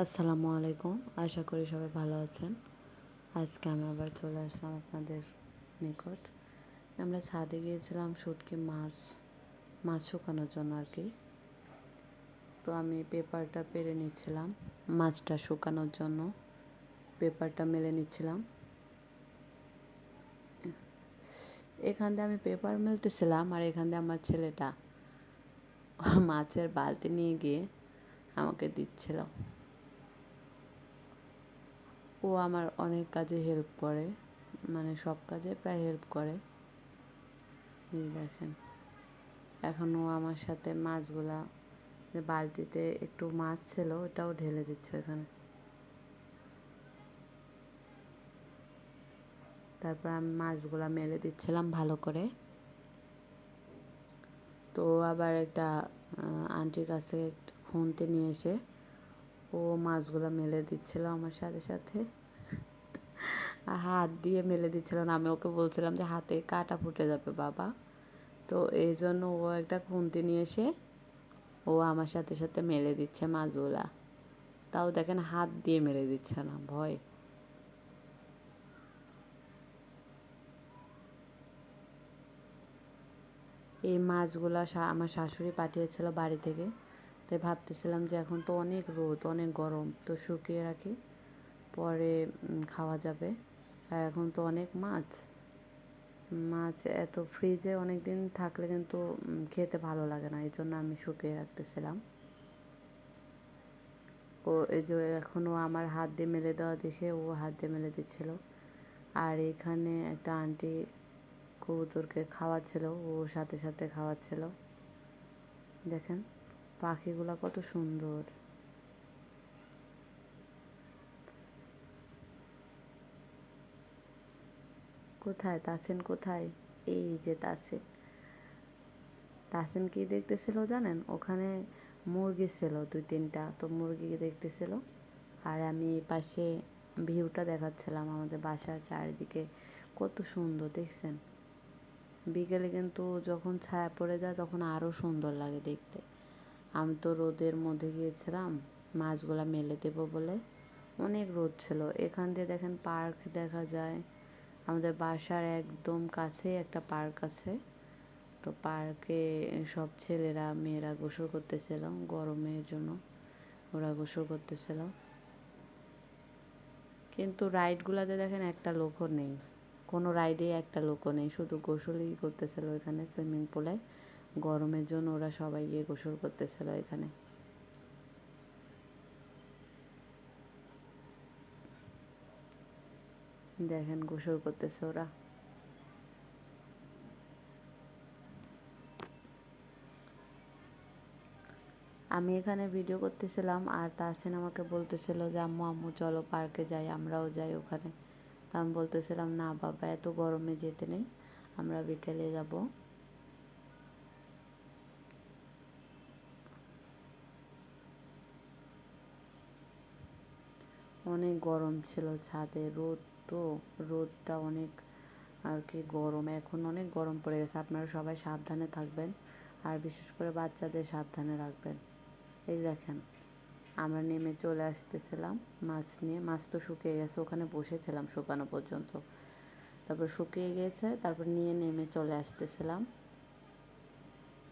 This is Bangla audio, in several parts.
আসসালামু আলাইকুম। আশা করি সবাই ভালো আছেন। আজকে আমি আবার চলে আসলাম আপনাদের নিকট। আমরা ছাদে গিয়েছিলাম শুটকি মাছ শুকানোর জন্য আর কি। তো আমি পেপারটা পেরে নিচ্ছিলাম মাছটা শুকানোর জন্য। পেপারটা মেলে নিচ্ছিলাম। এখান দিয়ে আমি পেপার মেলতেছিলাম আর এখান দিয়ে আমার ছেলেটা মাছের বালতি নিয়ে গিয়ে আমাকে দিচ্ছিল। ও আমার অনেক কাজে হেল্প করে, মানে সব কাজে প্রায় হেল্প করে। এই দেখেন, এখন ও আমার সাথে মাছগুলা, যে বালতিতে একটু মাছ ছিল ওটাও ঢেলে দিচ্ছে এখানে। তারপর আমি মাছগুলা মেলে দিচ্ছিলাম ভালো করে। তো আবার একটা আন্টির কাছে একটা খুন্তি নিয়ে এসে ও মাছগুলো মেলে দিচ্ছিল আমার সাথে সাথে। হাত দিয়ে মেলে দিচ্ছিল না, আমি ওকে বলছিলাম যে হাতে কাঁটা ফুটে যাবে বাবা। তো এই জন্য ও একটা খুন্তি নিয়ে এসে ও আমার সাথে সাথে মেলে দিচ্ছে মাছগুলা। তাও দেখেন হাত দিয়ে মেরে দিচ্ছে না, ভয়। এই মাছগুলা আমার শাশুড়ি পাঠিয়েছিল বাড়ি থেকে। তাই ভাবতেছিলাম যে এখন তো অনেক রোদ, অনেক গরম, তো শুকিয়ে রাখি, পরে খাওয়া যাবে। আর এখন তো অনেক মাছ মাছ এত ফ্রিজে অনেক দিন থাকলে কিন্তু খেতে ভালো লাগে না, এই জন্য আমি শুকিয়ে রাখতেছিলাম। ও এই যে এখনও আমার হাত দিয়ে মেলে দেওয়া দেখে ও হাত দিয়ে মেলে দিচ্ছিল। আর এখানে একটা আন্টি কবুতরকে খাওয়াচ্ছিল, ও সাথে সাথে খাওয়াচ্ছিল। দেখেন পাখিগুলা কত সুন্দর। কোথায় তাসিন, কোথায়? এই যে তাসিন। তাসিন কি দেখতেছিল জানেন? ওখানে মুরগি ছিল 2-3টা, তো মুরগি দেখতেছিল। আর আমি এই পাশে ভিউটা দেখাচ্ছিলাম আমাদের বাসার চারিদিকে কত সুন্দর দেখছেন। বিকেলে কিন্তু যখন ছায়া পড়ে যায় তখন আরও সুন্দর লাগে দেখতে। আমি তো রোদের মধ্যে গিয়েছিলাম মাছগুলা মেলে দেবো বলে, অনেক রোদ ছিল। এখান দিয়ে দেখেন পার্ক দেখা যায়, আমাদের বাসার একদম কাছে একটা পার্ক আছে। তো পার্কে সব ছেলেরা মেয়েরা গোসল করতেছিল, গরমের জন্য ওরা গোসল করতেছিল। কিন্তু রাইডগুলোতে দেখেন একটা লোকও নেই, কোনো রাইডে একটা লোকও নেই, শুধু গোসলই করতেছিল এখানে সুইমিং পুলে। গরমের জন্য ওরা সবাই গিয়ে গোসল করতেছিল এখানে। দেখেন গোসল করতেছে ওরা। আমি এখানে ভিডিও করতেছিলাম আর তাসিন আমাকে বলতেছিল যে আম্মু আম্মু চলো পার্কে যাই, আমরাও যাই ওখানে। তা আমি বলতেছিলাম না বাবা, এত গরমে যেতে নেই, আমরা বিকেলে যাব। অনেক গরম ছিল ছাদে, রোদ তো, রোদটা অনেক আর কি গরম, এখন অনেক গরম পড়ে গেছে। আপনারা সবাই সাবধানে থাকবেন আর বিশেষ করে বাচ্চাদের সাবধানে রাখবেন। এই দেখেন আমরা নেমে চলে আসতেছিলাম মাছ নিয়ে। মাছ তো শুকিয়ে গেছে, ওখানে বসেছিলাম শুকানো পর্যন্ত, তারপর শুকিয়ে গেছে, তারপর নিয়ে নেমে চলে আসতেছিলাম।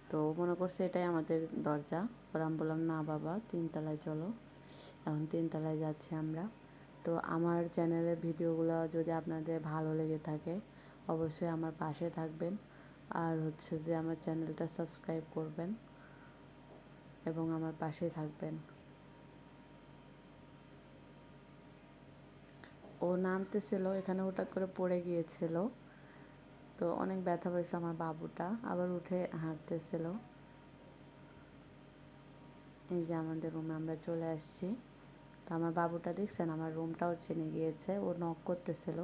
তো মনে করছে এটাই আমাদের দরজা। পর আমি বললাম না বাবা, 3তলায় চলো। এখন 3তলায় যাচ্ছি আমরা। তো আমার চ্যানেলের ভিডিওগুলো যদি আপনাদের ভালো লেগে থাকে অবশ্যই আমার পাশে থাকবেন, আর হচ্ছে যে আমার চ্যানেলটা সাবস্ক্রাইব করবেন এবং আমার পাশে থাকবেন। ও নামতেছিল, এখানে হঠাৎ করে পড়ে গিয়েছিল, তো অনেক ব্যথা পেয়েছে আমার বাবুটা, আবার উঠে হাঁটতেছিল। এই যে আমাদের রুমে আমরা চলে আসছি। তো আমার বাবুটা দেখছেন আমার রুমটাও চিনে গিয়েছে, ও নক করতেছিল।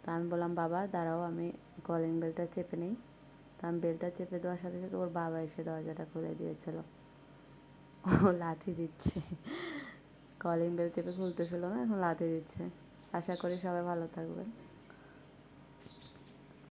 তো আমি বললাম বাবা দাঁড়াও, আমি কলিং বেলটা চেপে নেই। তো আমি বেলটা চেপে দেওয়ার সাথে সাথে ওর বাবা এসে দরজাটা খুলে দিয়েছিল। ও লাথি দিচ্ছে, কলিং বেল চেপে খুলতেছিল না, এখন লাথি দিচ্ছে। আশা করি সবাই ভালো থাকবেন।